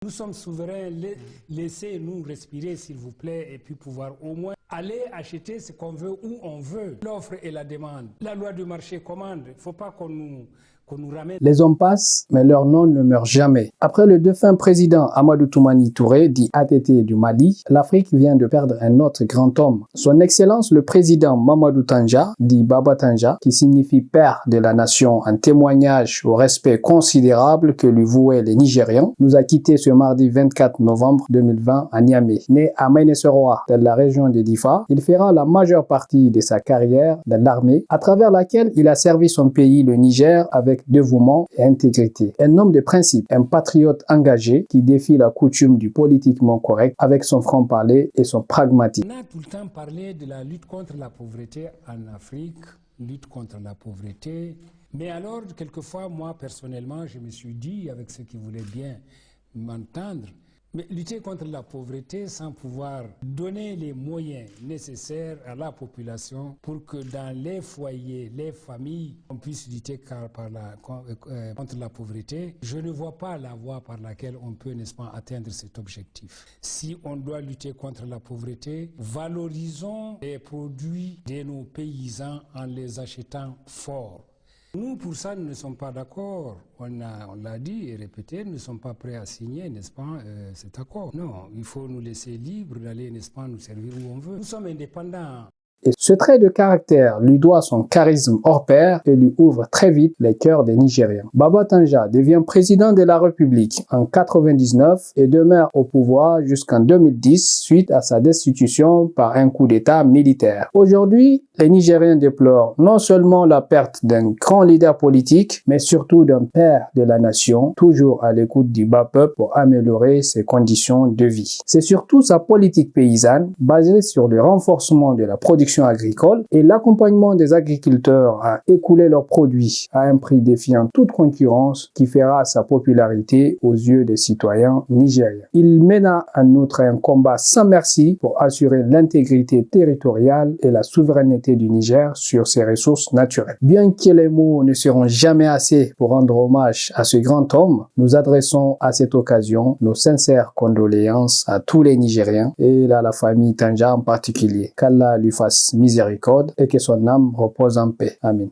Nous sommes souverains, laissez-nous respirer s'il vous plaît et puis pouvoir au moins aller acheter ce qu'on veut où on veut. L'offre et la demande. La loi du marché commande. Il ne faut pas qu'on nous ramène. Les hommes passent, mais leur nom ne meurt jamais. Après le défunt président Amadou Toumani Touré, dit ATT du Mali, l'Afrique vient de perdre un autre grand homme. Son Excellence le président Mamadou Tanja, dit Baba Tanja, qui signifie père de la nation, un témoignage au respect considérable que lui vouaient les Nigérians, nous a quittés ce mardi 24 novembre 2020 à Niamey. Né à Mainesoroa, dans la région de Difa, il fera la majeure partie de sa carrière dans l'armée, à travers laquelle il a servi son pays, le Niger, avec dévouement et intégrité. Un homme de principe, un patriote engagé qui défie la coutume du politiquement correct avec son franc-parler et son pragmatisme. On a tout le temps parlé de la lutte contre la pauvreté en Afrique, lutte contre la pauvreté. Mais alors, quelquefois, moi, personnellement, je me suis dit, avec ceux qui voulaient bien m'entendre, mais lutter contre la pauvreté sans pouvoir donner les moyens nécessaires à la population pour que dans les foyers, les familles, on puisse lutter contre la pauvreté, je ne vois pas la voie par laquelle on peut, n'est-ce pas, atteindre cet objectif. Si on doit lutter contre la pauvreté, valorisons les produits de nos paysans en les achetant forts. Nous, pour ça, nous ne sommes pas d'accord. On l'a dit et répété, nous ne sommes pas prêts à signer, n'est-ce pas, cet accord. Non, il faut nous laisser libres d'aller, n'est-ce pas, nous servir où on veut. Nous sommes indépendants. Et ce trait de caractère lui doit son charisme hors pair et lui ouvre très vite les cœurs des Nigériens. Baba Tanja devient président de la République en 1999 et demeure au pouvoir jusqu'en 2010 suite à sa destitution par un coup d'État militaire. Aujourd'hui, les Nigériens déplorent non seulement la perte d'un grand leader politique, mais surtout d'un père de la nation, toujours à l'écoute du bas peuple pour améliorer ses conditions de vie. C'est surtout sa politique paysanne, basée sur le renforcement de la production agricole et l'accompagnement des agriculteurs à écouler leurs produits à un prix défiant toute concurrence qui fera sa popularité aux yeux des citoyens nigériens. Il mena en outre un combat sans merci pour assurer l'intégrité territoriale et la souveraineté du Niger sur ses ressources naturelles. Bien que les mots ne seront jamais assez pour rendre hommage à ce grand homme, nous adressons à cette occasion nos sincères condoléances à tous les Nigériens et à la famille Tanja en particulier. Qu'Allah lui fasse miséricorde et que son âme repose en paix. Amen.